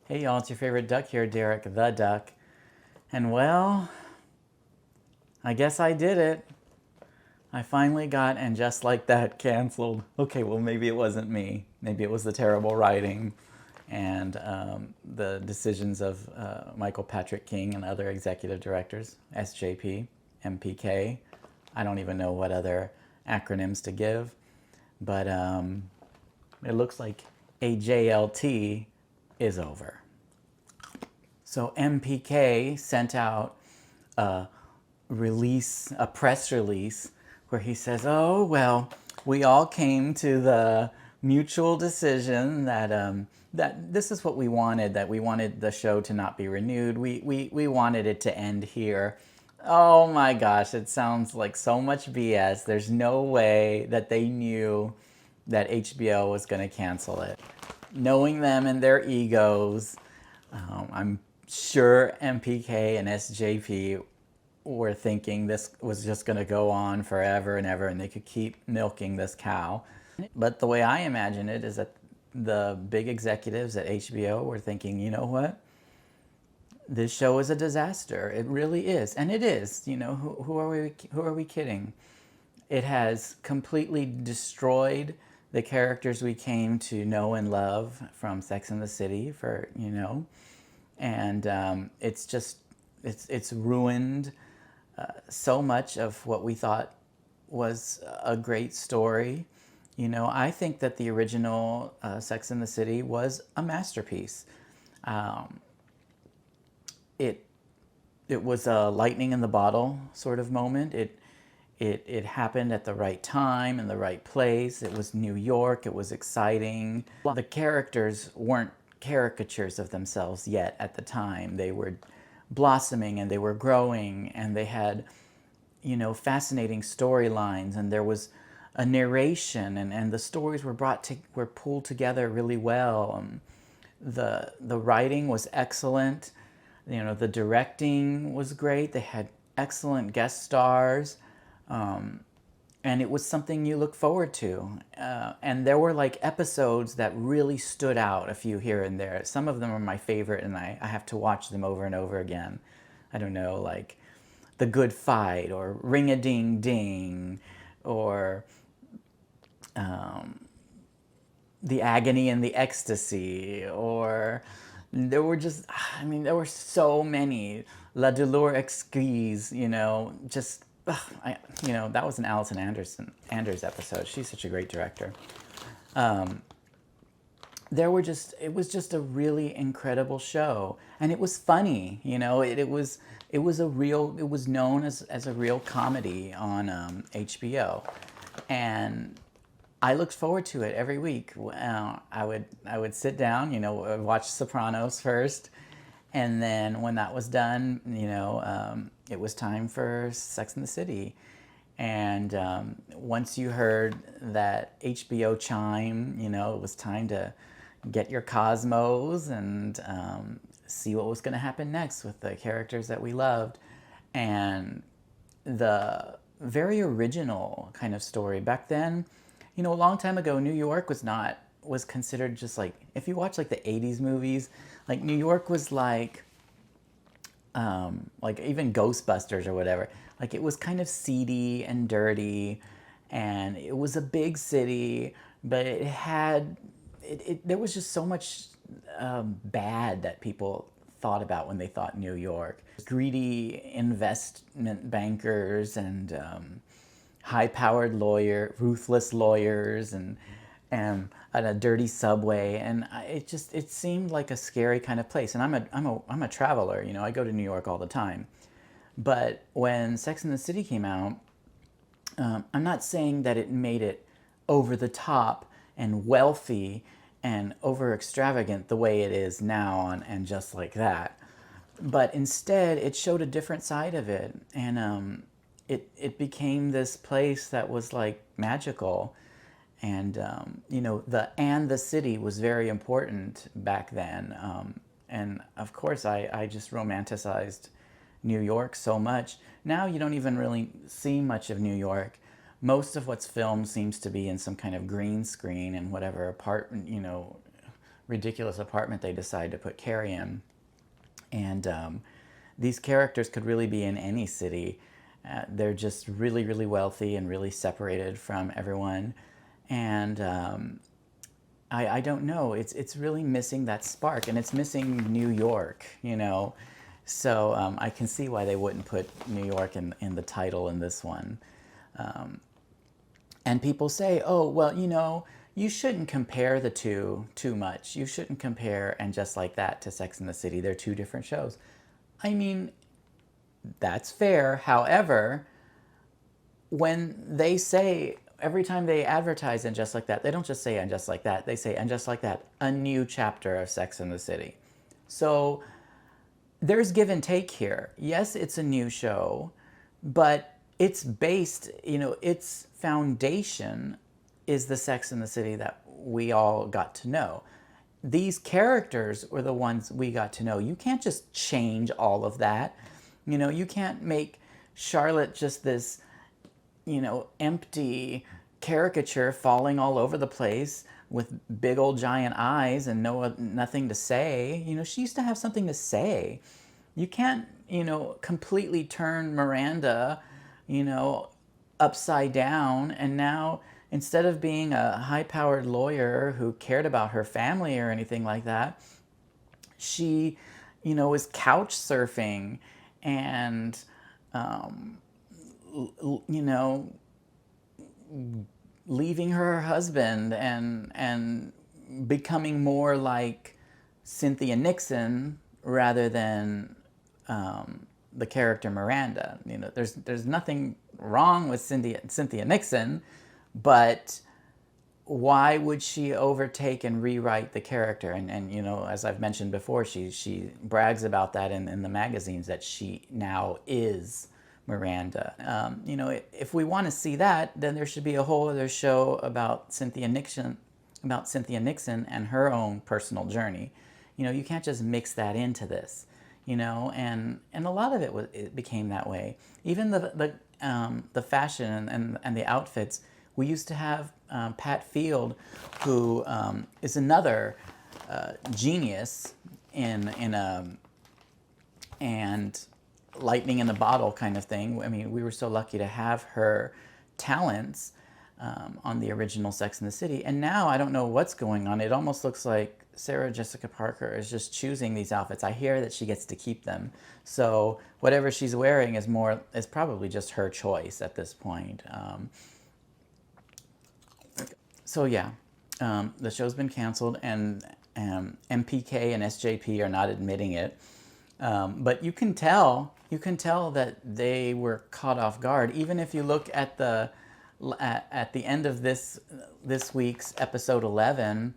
Hey y'all, it's your favorite duck here, Derek the Duck. And well, I guess I did it. I finally got And Just Like That canceled. Okay, well, maybe it wasn't me. Maybe it was the terrible writing and the decisions of Michael Patrick King and other executive directors, SJP, MPK. I don't even know what other acronyms to give, but it looks like AJLT is over. So MPK sent out a press release where he says, "Oh well, we all came to the mutual decision that that this is what we wanted. That we wanted the show to not be renewed. We wanted it to end here." Oh my gosh, it sounds like so much BS. There's no way that they knew that HBO was going to cancel it. Knowing them and their egos, I'm sure MPK and SJP were thinking this was just going to go on forever and ever and they could keep milking this cow. But the way I imagine it is that the big executives at HBO were thinking, you know what? This show is a disaster. It really is. And it is. You know, who are we kidding? It has completely destroyed the characters we came to know and love from Sex and the City and it's ruined so much of what we thought was a great story. You know, I think that the original Sex and the City was a masterpiece. It it was a lightning in the bottle sort of moment. It happened at the right time in the right place. It was New York. It was exciting. The characters weren't caricatures of themselves yet at the time. They were blossoming and they were growing and they had, fascinating storylines and there was a narration and the stories were pulled together really well. The writing was excellent. The directing was great. They had excellent guest stars. And it was something you look forward to. And there were like episodes that really stood out, a few here and there. Some of them are my favorite, and I have to watch them over and over again. I don't know, like The Good Fight, or Ring a Ding Ding, or The Agony and the Ecstasy, or there were just, I mean, there were so many. La Douleur Exquise, just, that was an Alison Anders episode. She's such a great director. It was just a really incredible show. And it was funny, it was known as a real comedy on HBO. And I looked forward to it every week. I would sit down, watch Sopranos first, and then when that was done, it was time for Sex and the City. And once you heard that HBO chime, it was time to get your Cosmos and see what was going to happen next with the characters that we loved. And the very original kind of story back then, a long time ago, New York was considered just like, if you watch like the 80s movies, like New York was like even Ghostbusters or whatever. Like it was kind of seedy and dirty, and it was a big city, but there was just so much bad that people thought about when they thought New York. Greedy investment bankers and high-powered ruthless lawyers, and a dirty subway, and it seemed like a scary kind of place. And I'm a traveler, I go to New York all the time. But when Sex and the City came out, I'm not saying that it made it over the top and wealthy and over extravagant the way it is now on And Just Like That, but instead it showed a different side of it, and it became this place that was like magical. And the city was very important back then. And of course I just romanticized New York so much. Now you don't even really see much of New York. Most of what's filmed seems to be in some kind of green screen and whatever ridiculous apartment they decide to put Carrie in. And these characters could really be in any city. They're just really, really wealthy and really separated from everyone. And I don't know. It's really missing that spark, and it's missing New York, you know. So I can see why they wouldn't put New York in the title in this one. And people say, oh, well, you know, you shouldn't compare the two too much. You shouldn't compare And Just Like That to Sex and the City. They're two different shows. I mean, that's fair. However, when they say, every time they advertise And Just Like That, they don't just say And Just Like That. They say And Just Like That, a new chapter of Sex and the City. So there's give and take here. Yes, it's a new show, but it's based, you know, its foundation is the Sex and the City that we all got to know. These characters were the ones we got to know. You can't just change all of that. You know, you can't make Charlotte just this, you know, empty caricature falling all over the place with big old giant eyes and nothing to say. You know, she used to have something to say. You can't, you know, completely turn Miranda, you know, upside down, and now instead of being a high-powered lawyer who cared about her family or anything like that, she, you know, is couch surfing and, you know, leaving her husband and becoming more like Cynthia Nixon rather than the character Miranda. You know, there's nothing wrong with Cynthia Nixon, but why would she overtake and rewrite the character? And you know, as I've mentioned before, she brags about that in the magazines, that she now is Miranda. You know, if we want to see that, then there should be a whole other show about Cynthia Nixon and her own personal journey. You know, you can't just mix that into this. You know, and a lot of it became that way. Even the fashion and the outfits. We used to have Pat Field, who is another genius in and lightning in a bottle kind of thing. I mean, we were so lucky to have her talents on the original Sex and the City. And now I don't know what's going on. It almost looks like Sarah Jessica Parker is just choosing these outfits. I hear that she gets to keep them. So whatever she's wearing is probably just her choice at this point. So yeah, the show's been canceled, and MPK and SJP are not admitting it. But you can tell that they were caught off guard. Even if you look at the end of this week's episode 11,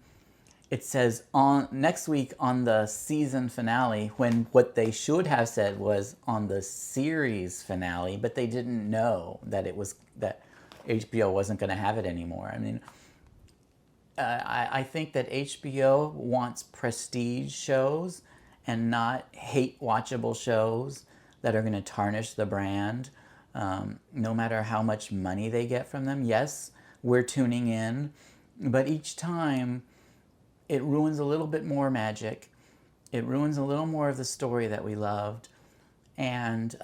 it says on next week on the season finale, when what they should have said was on the series finale, but they didn't know that that HBO wasn't going to have it anymore. I mean, I think that HBO wants prestige shows and not hate-watchable shows that are going to tarnish the brand, no matter how much money they get from them. Yes, we're tuning in, but each time it ruins a little bit more magic. It ruins a little more of the story that we loved, and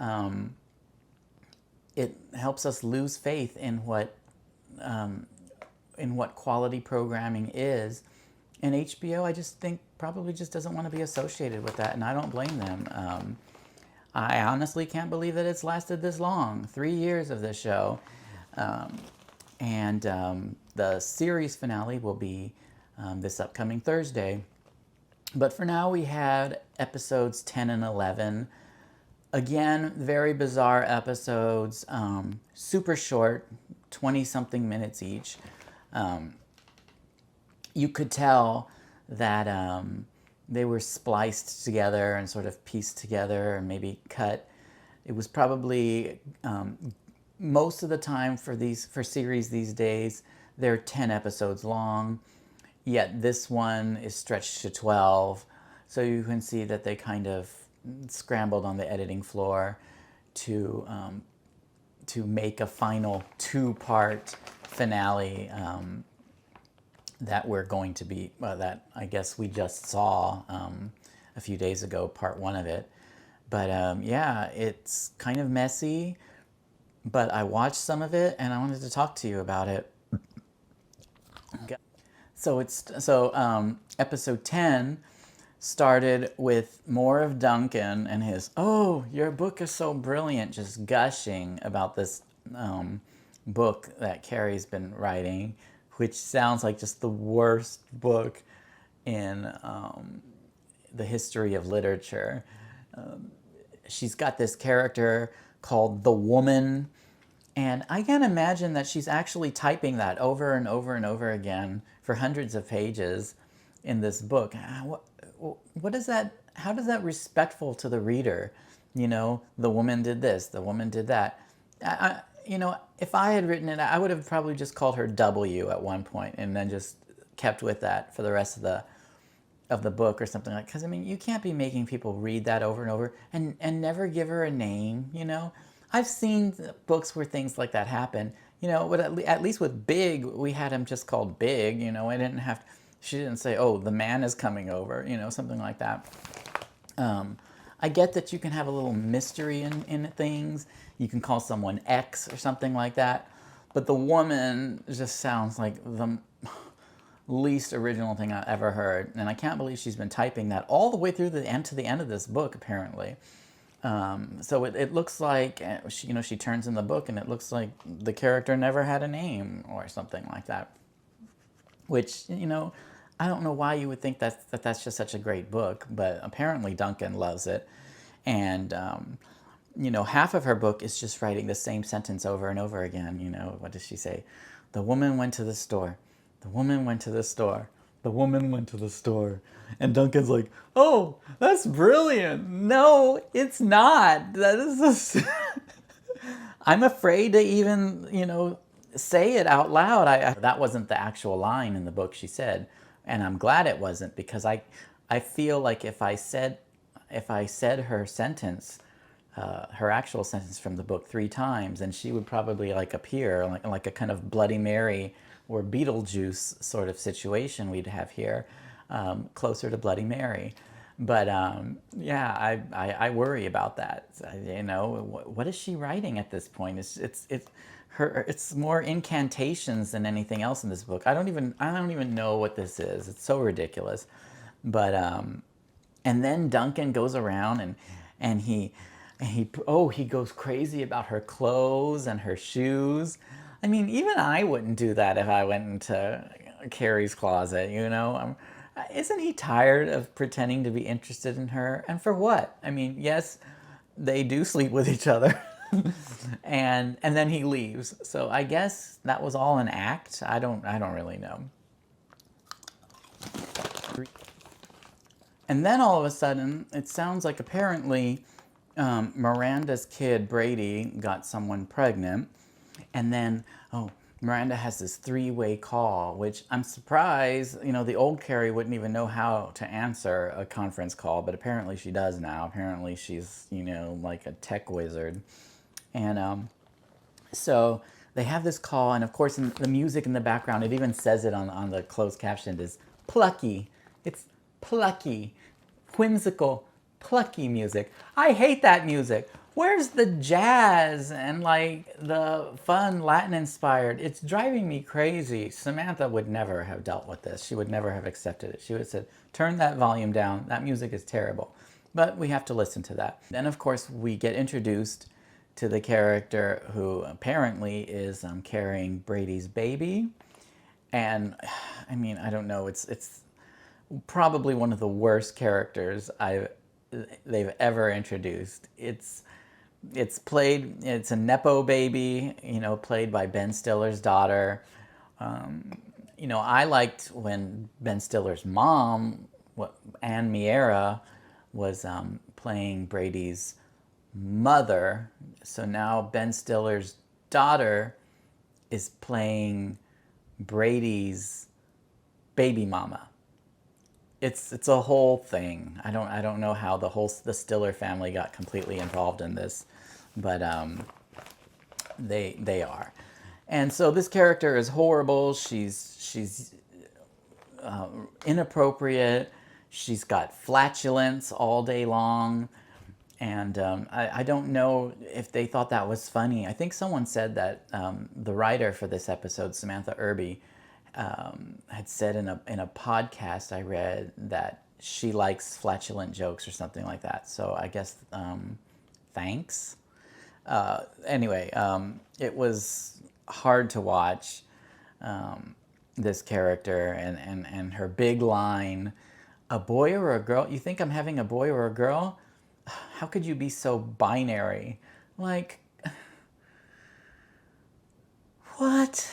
it helps us lose faith in what quality programming is. And HBO, I just think, probably just doesn't want to be associated with that, and I don't blame them. I honestly can't believe that it's lasted this long, 3 years of this show. And the series finale will be this upcoming Thursday. But for now, we had episodes 10 and 11. Again, very bizarre episodes, super short, 20-something minutes each. You could tell that they were spliced together and sort of pieced together and maybe cut. It was probably, most of the time for series these days, they're 10 episodes long, yet this one is stretched to 12. So you can see that they kind of scrambled on the editing floor to make a final 2-part finale that we're going to be, that I guess we just saw a few days ago, part one of it. But yeah, it's kind of messy, but I watched some of it and I wanted to talk to you about it. So episode 10 started with more of Duncan and his, oh, your book is so brilliant, just gushing about this book that Carrie's been writing, which sounds like just the worst book in the history of literature. She's got this character called the Woman, and I can't imagine that she's actually typing that over and over and over again for hundreds of pages in this book. What is that? How does that respectful to the reader? You know, the woman did this, the woman did that. If I had written it, I would have probably just called her W at one point and then just kept with that for the rest of the book or something like. Because I mean, you can't be making people read that over and over and never give her a name. I've seen books where things like that happen. But at least with Big, we had him just called Big. I didn't have. She didn't say, "Oh, the man is coming over," something like that. I get that you can have a little mystery in things. You can call someone X or something like that. But the woman just sounds like the least original thing I ever heard. And I can't believe she's been typing that all the way through the end to the end of this book, apparently. So it looks like, she turns in the book and it looks like the character never had a name or something like that. Which, I don't know why you would think that's just such a great book, but apparently Duncan loves it. And, half of her book is just writing the same sentence over and over again. What does she say? The woman went to the store. The woman went to the store. The woman went to the store. And Duncan's like, oh, that's brilliant. No, it's not. That is just... I'm afraid to even, say it out loud. That wasn't the actual line in the book she said. And I'm glad it wasn't, because I feel like if I said her sentence, her actual sentence from the book 3 times, and she would probably appear like a kind of Bloody Mary or Beetlejuice sort of situation we'd have here, closer to Bloody Mary. But yeah, I worry about that. What is she writing at this point? It's more incantations than anything else in this book. I don't even know what this is. It's so ridiculous. But and then Duncan goes around and he goes crazy about her clothes and her shoes. I mean, even I wouldn't do that if I went into Carrie's closet, Isn't he tired of pretending to be interested in her? And for what? I mean, yes, they do sleep with each other. and then he leaves. So I guess that was all an act. I don't really know. And then all of a sudden, it sounds like apparently Miranda's kid, Brady, got someone pregnant. And then, Miranda has this 3-way call, which I'm surprised, the old Carrie wouldn't even know how to answer a conference call, but apparently she does now. Apparently she's, like a tech wizard. And so they have this call, and of course in the music in the background, it even says it on the closed caption, is plucky. It's plucky, whimsical, plucky music. I hate that music. Where's the jazz and the fun Latin inspired? It's driving me crazy. Samantha would never have dealt with this. She would never have accepted it. She would have said, turn that volume down. That music is terrible. But we have to listen to that. Then of course we get introduced to the character who apparently is carrying Brady's baby. And I mean, I don't know, it's probably one of the worst characters they've ever introduced. It's a Nepo baby, played by Ben Stiller's daughter. I liked when Ben Stiller's mom, Anne Miera, was playing Brady's mother. So now Ben Stiller's daughter is playing Brady's baby mama. It's a whole thing. I don't know how the Stiller family got completely involved in this, but they are. And so this character is horrible. She's inappropriate. She's got flatulence all day long. And I don't know if they thought that was funny. I think someone said that the writer for this episode, Samantha Irby, had said in a podcast I read that she likes flatulent jokes or something like that. So I guess thanks. Anyway, it was hard to watch this character and her big line, a boy or a girl? You think I'm having a boy or a girl? How could you be so binary? Like, what?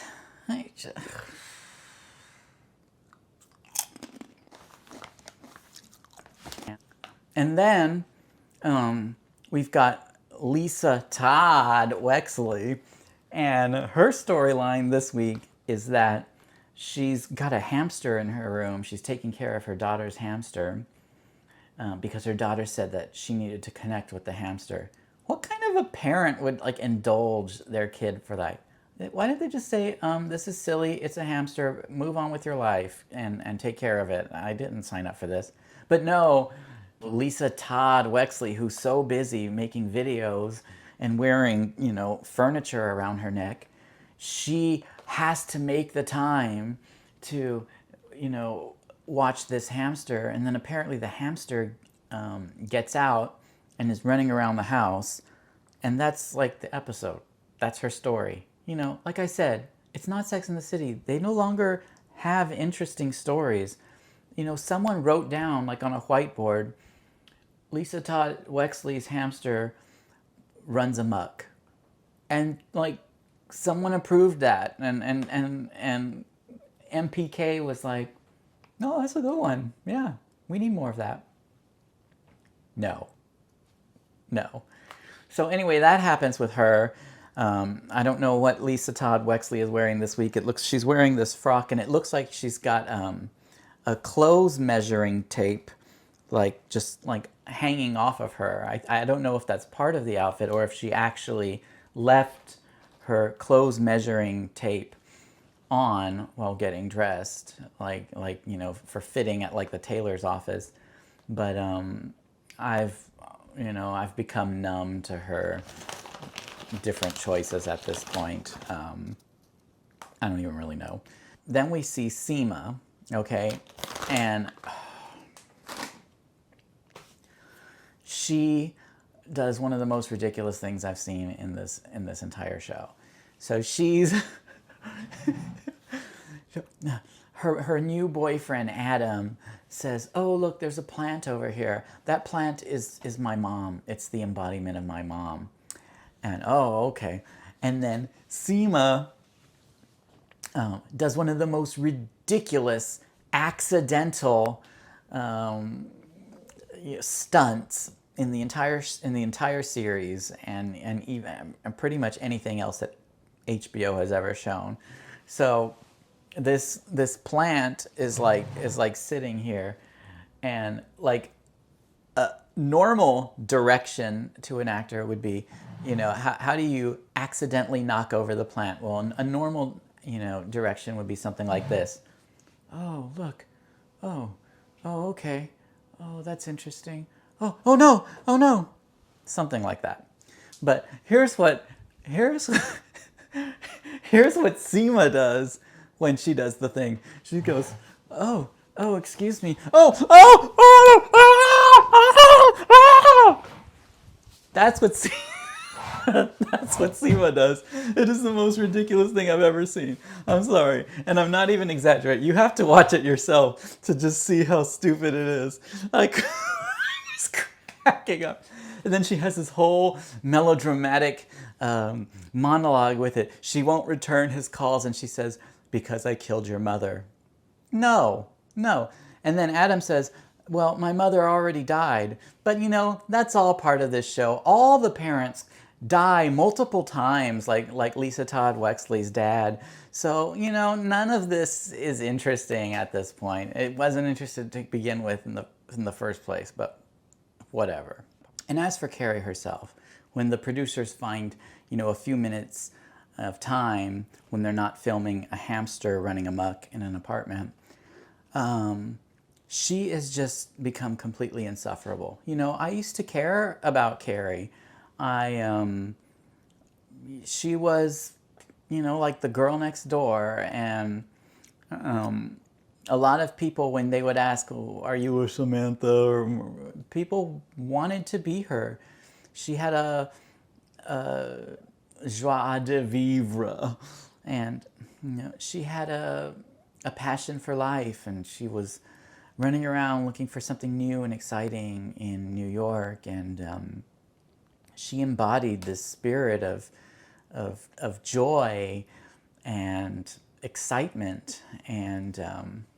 And then we've got Lisa Todd Wexley, and her storyline this week is that she's got a hamster in her room. She's taking care of her daughter's hamster because her daughter said that she needed to connect with the hamster. What kind of a parent would like indulge their kid for that? Why didn't they just say, this is silly, it's a hamster, move on with your life and take care of it? I didn't sign up for this. But no, Lisa Todd Wexley, who's so busy making videos and wearing, furniture around her neck, she has to make the time to, watch this hamster. And then apparently the hamster gets out and is running around the house. And that's like the episode. That's her story. Like I said, it's not Sex and the City. They no longer have interesting stories. Someone wrote down, like on a whiteboard, Lisa Todd Wexley's hamster runs amok. And like someone approved that. And MPK was like, no, that's a good one. Yeah, we need more of that. No. So anyway, that happens with her. I don't know what Lisa Todd Wexley is wearing this week. She's wearing this frock, and it looks like she's got a clothes measuring tape, just hanging off of her. I don't know if that's part of the outfit or if she actually left her clothes measuring tape on while getting dressed, for fitting at the tailor's office. But I've become numb to her different choices at this point. I don't even really know. Then we see Seema, okay, and she does one of the most ridiculous things I've seen in this entire show. So she's her new boyfriend Adam says, "Oh, look, there's a plant over here. That plant is my mom. It's the embodiment of my mom." And oh, okay. And then Seema does one of the most ridiculous accidental stunts in the entire series, and even and pretty much anything else that HBO has ever shown. So this plant is like sitting here, and like a normal direction to an actor would be, how do you accidentally knock over the plant? Well, a normal direction would be something like this. Oh, look. Oh, okay. Oh, that's interesting. Oh no. Oh no. Something like that. But here's what Seema does when she does the thing. She goes, "Oh, excuse me. That's what that's what Seema does. It is the most ridiculous thing I've ever seen. I'm sorry. And I'm not even exaggerating. You have to watch it yourself to just see how stupid it is. Like, just cracking up. And then she has this whole melodramatic monologue with it. She won't return his calls, and she says, "Because I killed your mother." No. And then Adam says, "Well, my mother already died." But that's all part of this show. All the parents die multiple times, like Lisa Todd Wexley's dad. So, none of this is interesting at this point. It wasn't interesting to begin with in the first place, but whatever. And as for Carrie herself, when the producers find, a few minutes of time when they're not filming a hamster running amok in an apartment, she has just become completely insufferable. You know, I used to care about Carrie. I she was, you know, like the girl next door, and a lot of people, when they would ask, oh, "Are you a Samantha?" or people wanted to be her. She had joie de vivre, and you know, she had a passion for life, and she was running around looking for something new and exciting in New York, and she embodied this spirit of joy and excitement. And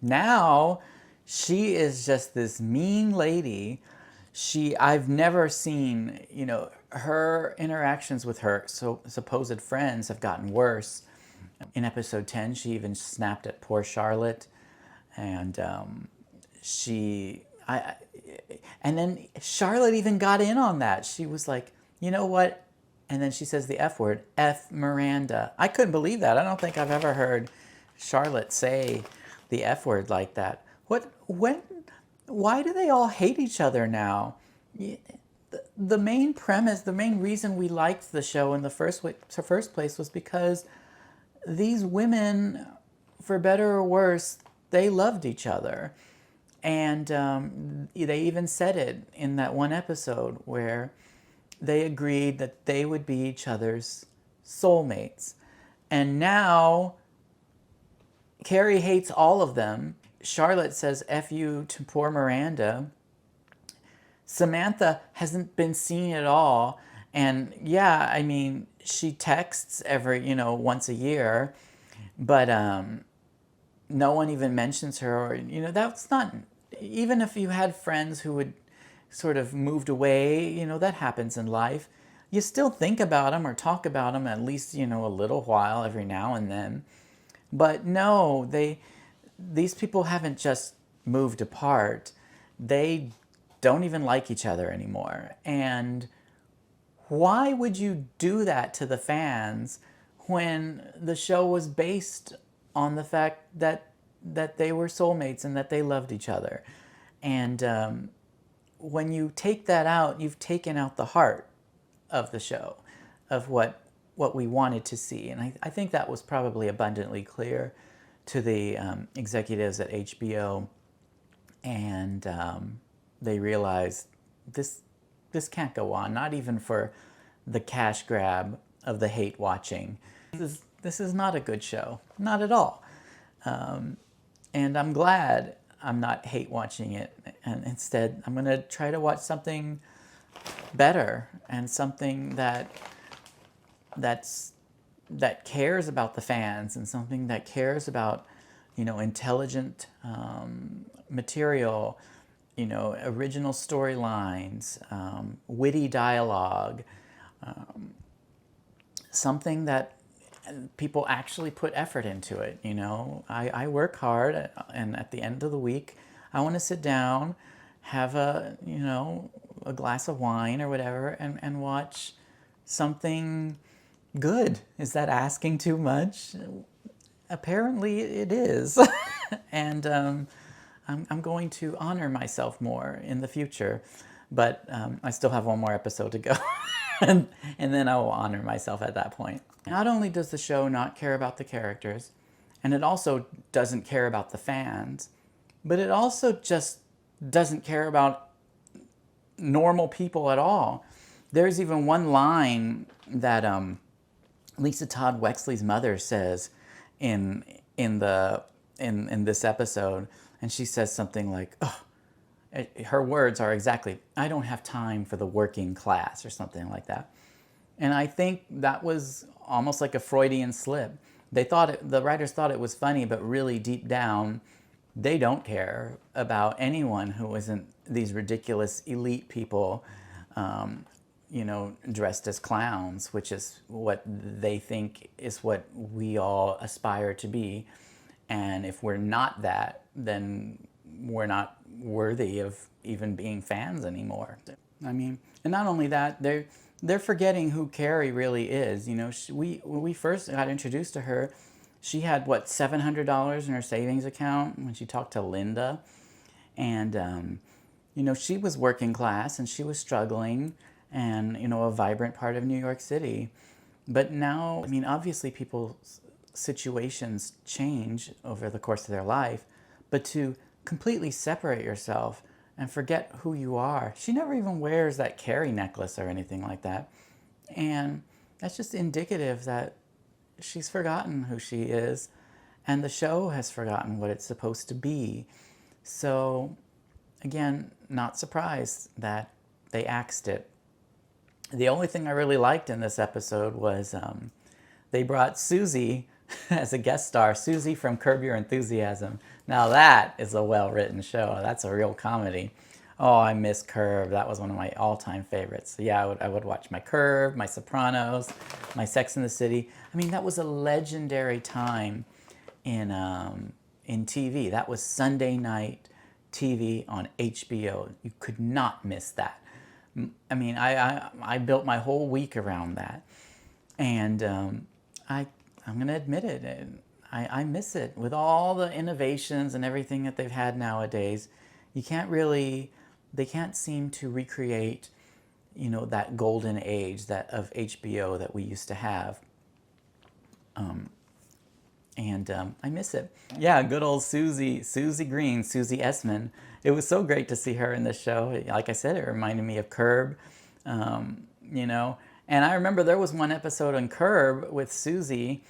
now she is just this mean lady. I've never seen, you know, her interactions with her supposed friends have gotten worse. In episode 10, she even snapped at poor Charlotte, and she, and then Charlotte even got in on that. She was like, you know what? And then she says the F word, F Miranda. I couldn't believe that. I don't think I've ever heard Charlotte say the F word like that. Why do they all hate each other now? The main premise, the main reason we liked the show in the first place was because these women, for better or worse, they loved each other. And they even said it in that one episode where they agreed that they would be each other's soulmates. And now Carrie hates all of them. Charlotte says F you to poor Miranda. Samantha hasn't been seen at all. And yeah, I mean, she texts every, you know, once a year, but no one even mentions her. Or, you know, that's not, even if you had friends who would sort of moved away, you know, that happens in life. You still think about them or talk about them at least, you know, a little while every now and then. But no, these people haven't just moved apart. They don't even like each other anymore. And why would you do that to the fans when the show was based on the fact that they were soulmates and that they loved each other? And when you take that out, you've taken out the heart of the show, of what we wanted to see. And I think that was probably abundantly clear to the executives at HBO. And they realized this can't go on, not even for the cash grab of the hate watching. This is not a good show, not at all. And I'm glad I'm not hate watching it, and instead I'm going to try to watch something better and something that cares about the fans, and something that cares about, you know, intelligent material, you know, original storylines, witty dialogue, something that people actually put effort into it. You know, I work hard, and at the end of the week, I want to sit down, have a, you know, a glass of wine or whatever, and watch something good. Is that asking too much? Apparently it is. And I'm going to honor myself more in the future, but I still have one more episode to go. and then I will honor myself at that point. Not only does the show not care about the characters, and it also doesn't care about the fans, but it also just doesn't care about normal people at all. There's even one line that Lisa Todd Wexley's mother says in this episode, and she says something like, "Oh," her words are exactly, "I don't have time for the working class," or something like that. And I think that was almost like a Freudian slip. The writers thought it was funny, but really deep down, they don't care about anyone who isn't these ridiculous elite people, you know, dressed as clowns, which is what they think is what we all aspire to be. And if we're not that, then we're not worthy of even being fans anymore. I mean, and not only that, they're forgetting who Carrie really is. You know, when we first got introduced to her, she had, what, $700 in her savings account when she talked to Linda. And, you know, she was working class and she was struggling and, you know, a vibrant part of New York City. But now, I mean, obviously people's situations change over the course of their life, but to completely separate yourself and forget who you are. She never even wears that Carrie necklace or anything like that. And that's just indicative that she's forgotten who she is, and the show has forgotten what it's supposed to be. So, again, not surprised that they axed it. The only thing I really liked in this episode was they brought Susie as a guest star, Susie from Curb Your Enthusiasm. Now that is a well-written show. That's a real comedy. Oh, I miss Curb. That was one of my all-time favorites. So yeah, I would watch my Curb, my Sopranos, my Sex and the City. I mean, that was a legendary time in TV. That was Sunday night TV on HBO. You could not miss that. I mean, I built my whole week around that. And I'm going to admit it. I miss it. With all the innovations and everything that they've had nowadays, you can't really, they can't seem to recreate, you know, that golden age that of HBO that we used to have. I miss it. Yeah, good old Susie Green, Susie Essman. It was so great to see her in this show. Like I said, it reminded me of Curb, you know. And I remember there was one episode on Curb with Susie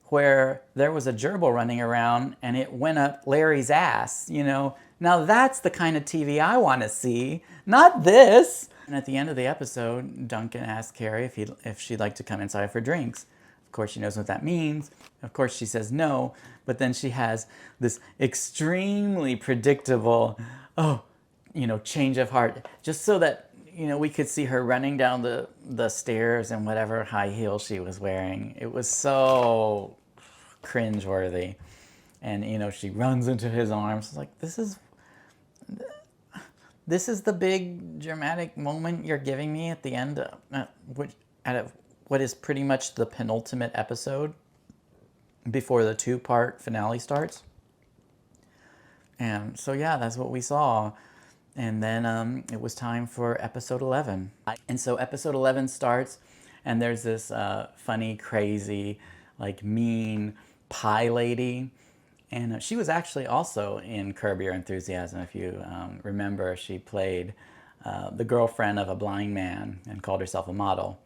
where there was a gerbil running around and it went up Larry's ass, you know. Now that's the kind of TV I want to see, not this. And at the end of the episode, Duncan asked Carrie if she'd like to come inside for drinks. Of course, she knows what that means. Of course, she says no, but then she has this extremely predictable, you know, change of heart, just so that, you know, we could see her running down the stairs in whatever high heels she was wearing. It was so cringeworthy. And, you know, she runs into his arms. It's like, this is the big dramatic moment you're giving me at the end of what is pretty much the penultimate episode before the two-part finale starts. And so, yeah, that's what we saw. And then it was time for episode 11. And so episode 11 starts, and there's this funny, crazy, like mean pie lady. And she was actually also in Curb Your Enthusiasm. If you remember, she played the girlfriend of a blind man and called herself a model.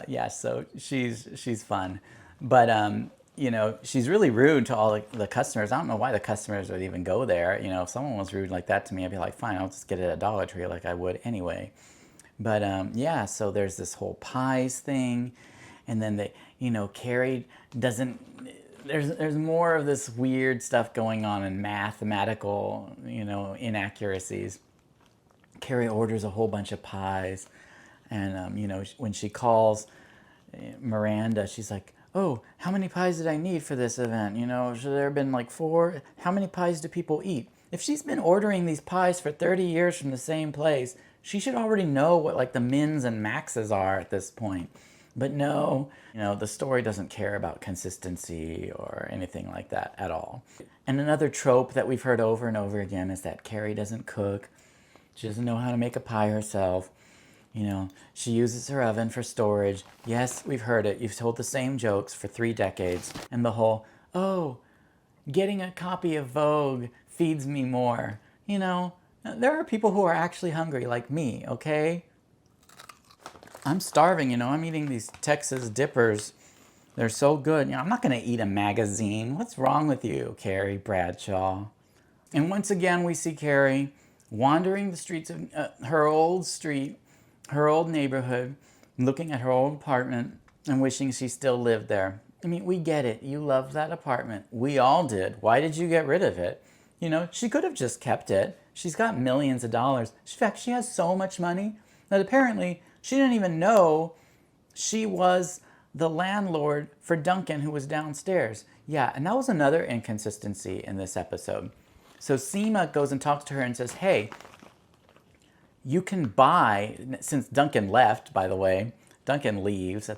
Yeah, so she's fun. But, you know, she's really rude to all the customers. I don't know why the customers would even go there. You know, if someone was rude like that to me, I'd be like, fine, I'll just get it at Dollar Tree like I would anyway. But, yeah, so there's this whole pies thing. And then, you know, Carrie doesn't... There's more of this weird stuff going on in mathematical, you know, inaccuracies. Carrie orders a whole bunch of pies. And, you know, when she calls Miranda, she's like, oh, how many pies did I need for this event? You know, should there have been like 4? How many pies do people eat? If she's been ordering these pies for 30 years from the same place, she should already know what like the mins and maxes are at this point. But no, you know, the story doesn't care about consistency or anything like that at all. And another trope that we've heard over and over again is that Carrie doesn't cook. She doesn't know how to make a pie herself. You know, she uses her oven for storage. Yes, we've heard it. You've told the same jokes for 3 decades. And the whole, oh, getting a copy of Vogue feeds me more. You know, there are people who are actually hungry like me, okay? I'm starving, you know. I'm eating these Texas Dippers. They're so good. You know, I'm not going to eat a magazine. What's wrong with you, Carrie Bradshaw? And once again, we see Carrie wandering the streets of her old street, her old neighborhood, looking at her old apartment and wishing she still lived there. I mean, we get it. You love that apartment. We all did. Why did you get rid of it? You know, she could have just kept it. She's got millions of dollars. In fact, she has so much money that apparently she didn't even know she was the landlord for Duncan, who was downstairs. Yeah, and that was another inconsistency in this episode. So Seema goes and talks to her and says, hey, you can buy, since Duncan left, by the way, Duncan leaves,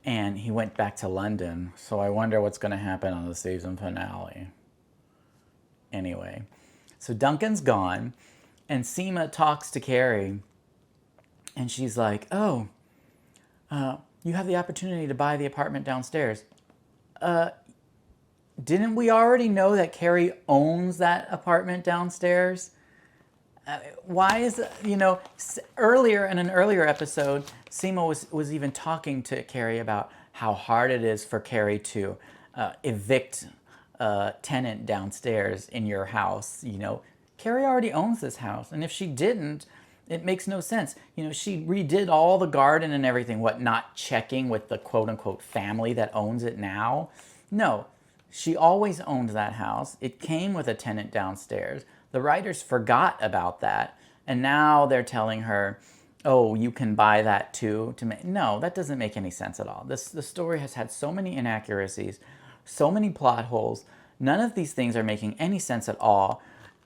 and he went back to London. So I wonder what's going to happen on the season finale. Anyway, so Duncan's gone, and Seema talks to Carrie, and she's like, "Oh, you have the opportunity to buy the apartment downstairs. Didn't we already know that Carrie owns that apartment downstairs? Why is it, earlier in an earlier episode, Seema was even talking to Carrie about how hard it is for Carrie to evict a tenant downstairs in your house. Carrie already owns this house, and if she didn't, it makes no sense. She redid all the garden and everything. What, not checking with the quote unquote family that owns it now? No, she always owned that house. It came with a tenant downstairs. The writers forgot about that, and now they're telling her, "Oh, you can buy that too." No, that doesn't make any sense at all. The story has had so many inaccuracies, so many plot holes. None of these things are making any sense at all.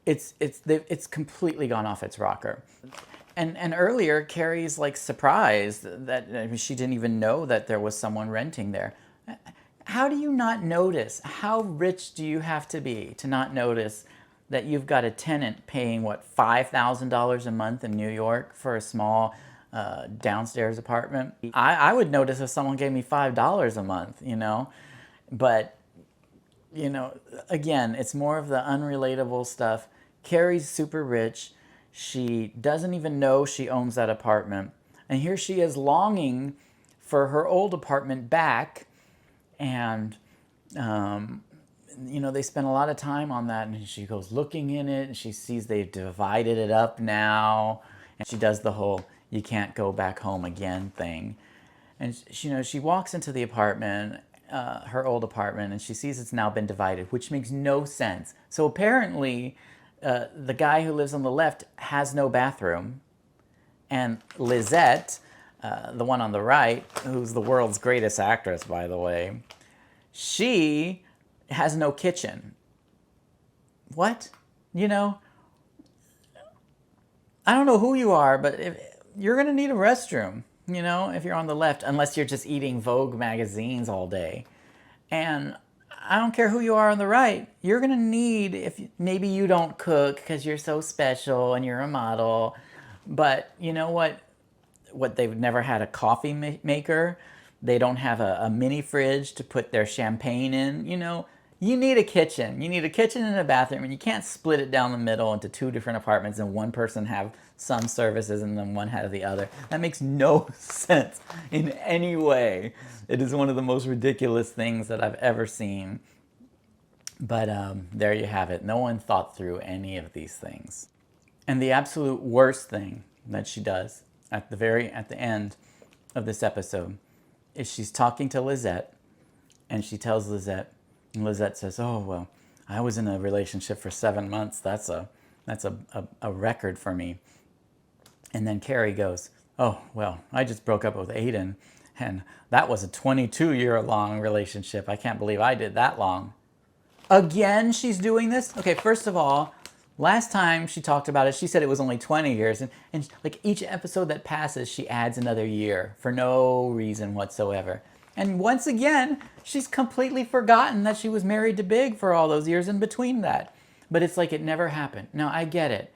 It's completely gone off its rocker. And earlier, Carrie's like surprised that she didn't even know that there was someone renting there. How do you not notice? How rich do you have to be to not notice that you've got a tenant paying, what, $5,000 a month in New York for a small downstairs apartment? I would notice if someone gave me $5 a month, But, again, it's more of the unrelatable stuff. Carrie's super rich. She doesn't even know she owns that apartment. And here she is longing for her old apartment back. And, they spend a lot of time on that. And she goes looking in it, and she sees they've divided it up now. And she does the whole "you can't go back home again" thing. And, she walks into the apartment, her old apartment, and she sees it's now been divided, which makes no sense. So apparently, the guy who lives on the left has no bathroom, and Lizette, the one on the right, who's the world's greatest actress, by the way, she has no kitchen. What? I don't know who you are, but you're going to need a restroom, if you're on the left, unless you're just eating Vogue magazines all day. And I don't care who you are on the right, you're going to need, if maybe you don't cook because you're so special and you're a model, but you know what, they've never had a coffee maker. They don't have a mini fridge to put their champagne in. You need a kitchen. You need a kitchen and a bathroom, and you can't split it down the middle into two different apartments and one person have some services and then one have the other. That makes no sense in any way. It is one of the most ridiculous things that I've ever seen. But there you have it. No one thought through any of these things. And the absolute worst thing that she does at the end of this episode is she's talking to Lizette, and she tells Lizette, and Lizette says, "Oh, well, I was in a relationship for 7 months. That's a record for me." And then Carrie goes, "Oh, well, I just broke up with Aiden, and that was a 22-year-long relationship. I can't believe I did that long." Again, she's doing this? Okay, first of all, last time she talked about it, she said it was only 20 years. And like each episode that passes, she adds another year for no reason whatsoever. And once again, she's completely forgotten that she was married to Big for all those years in between that. But it's like it never happened. Now, I get it.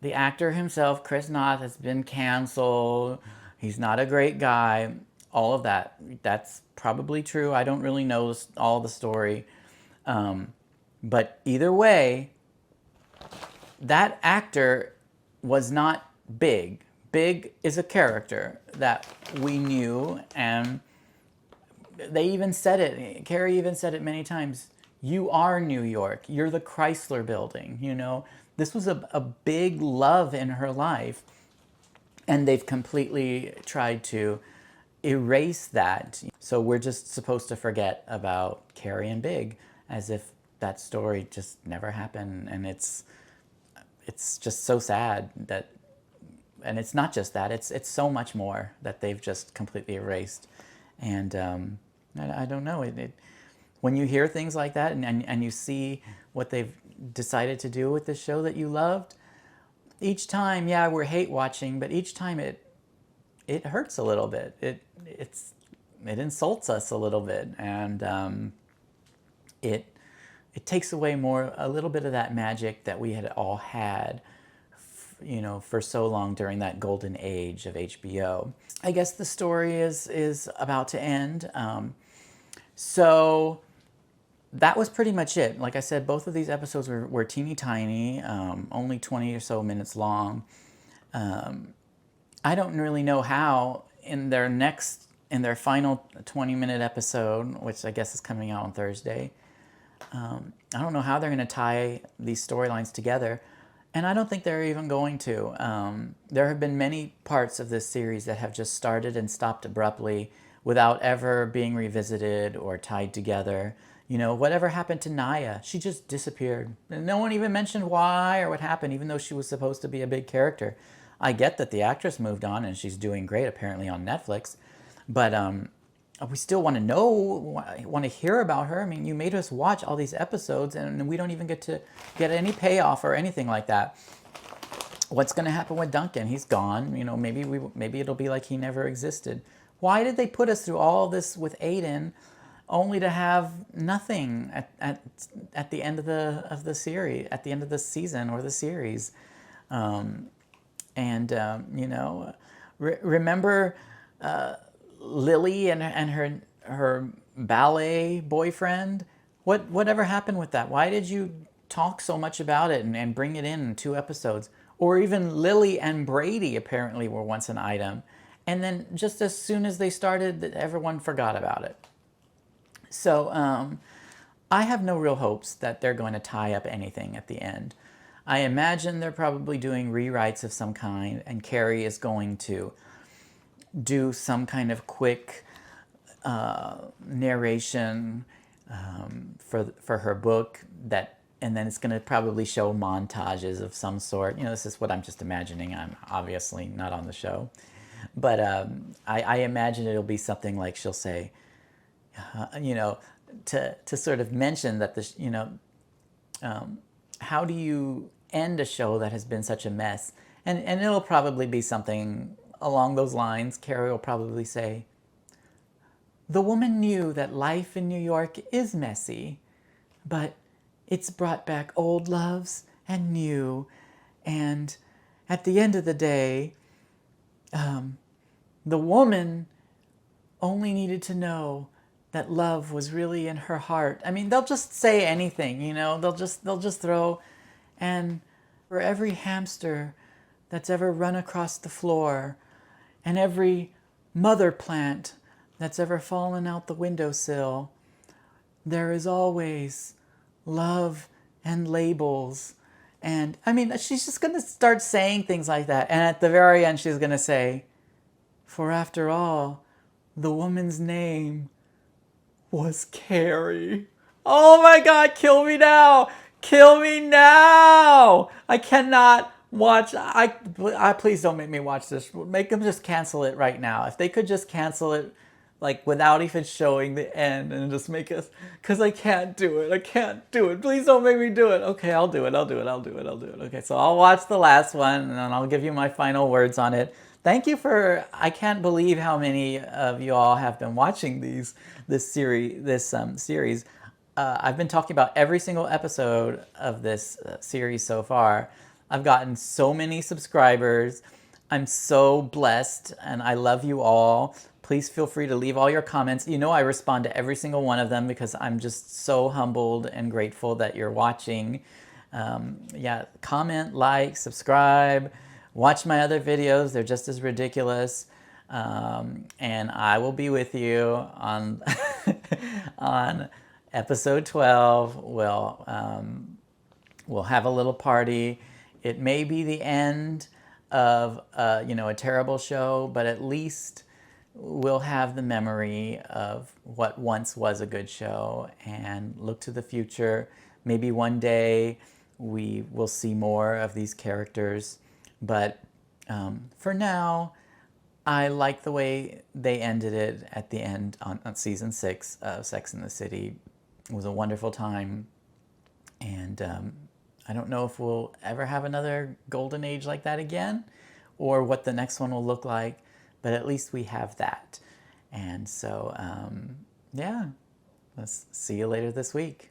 The actor himself, Chris Noth, has been canceled. He's not a great guy. All of that. That's probably true. I don't really know all the story. But either way, that actor was not Big. Big is a character that we knew, and they even said it. Carrie even said it many times. You are New York. You're the Chrysler Building. This was a big love in her life, and they've completely tried to erase that. So we're just supposed to forget about Carrie and Big as if that story just never happened. And it's just so sad that, and it's not just that, it's so much more that they've just completely erased. And I don't know. When you hear things like that and you see what they've decided to do with this show that you loved, each time, we're hate watching, but each time it hurts a little bit. It's it insults us a little bit, and it it takes away a little bit of that magic that we had all had, for so long during that golden age of HBO. I guess the story is about to end. So that was pretty much it. Like I said, both of these episodes were teeny tiny, only 20 or so minutes long. I don't really know how in their final 20-minute episode, which I guess is coming out on Thursday, I don't know how they're going to tie these storylines together. And I don't think they're even going to. There have been many parts of this series that have just started and stopped abruptly without ever being revisited or tied together. Whatever happened to Naya? She just disappeared. And no one even mentioned why or what happened, even though she was supposed to be a big character. I get that the actress moved on and she's doing great apparently on Netflix, but we still want to know, want to hear about her. I mean, you made us watch all these episodes and we don't even get to get any payoff or anything like that. What's going to happen with Duncan? He's gone. Maybe it'll be like he never existed. Why did they put us through all this with Aiden only to have nothing at the end of the series, at the end of the season or the series? Remember Lily and her ballet boyfriend? Whatever happened with that? Why did you talk so much about it and bring it in 2 episodes? Or even Lily and Brady apparently were once an item, and then just as soon as they started, everyone forgot about it. So I have no real hopes that they're going to tie up anything at the end. I imagine they're probably doing rewrites of some kind, and Carrie is going to do some kind of quick narration for her book and then it's going to probably show montages of some sort. This is what I'm just imagining. I'm obviously not on the show, but I imagine it'll be something like she'll say, to sort of mention that this, how do you end a show that has been such a mess? And it'll probably be something along those lines. Carrie will probably say, the woman knew that life in New York is messy, but it's brought back old loves and new. And at the end of the day, the woman only needed to know that love was really in her heart. I mean, they'll just say anything, they'll just throw, and for every hamster that's ever run across the floor, and every mother plant that's ever fallen out the windowsill, there is always love and labels. And I mean, she's just going to start saying things like that. And at the very end, she's going to say, for after all, the woman's name was Carrie. Oh my God, kill me now. Kill me now. I cannot watch. I please don't make me watch this. Make them just cancel it right now. If they could just cancel it, like without even showing the end, and just make us, because I can't do it. I can't do it. Please don't make me do it. Okay, I'll do it. Okay, so I'll watch the last one and then I'll give you my final words on it. Thank you I can't believe how many of you all have been watching this series. I've been talking about every single episode of this series so far. I've gotten so many subscribers. I'm so blessed and I love you all. Please feel free to leave all your comments. I respond to every single one of them because I'm just so humbled and grateful that you're watching. Comment, like, subscribe, watch my other videos. They're just as ridiculous. And I will be with you on, on episode 12. We'll have a little party. It may be the end of a terrible show, but at least we'll have the memory of what once was a good show and look to the future. Maybe one day we will see more of these characters, but for now, I like the way they ended it at the end on season 6 of Sex and the City. It was a wonderful time, and I don't know if we'll ever have another golden age like that again, or what the next one will look like, but at least we have that. And so, yeah, let's see you later this week.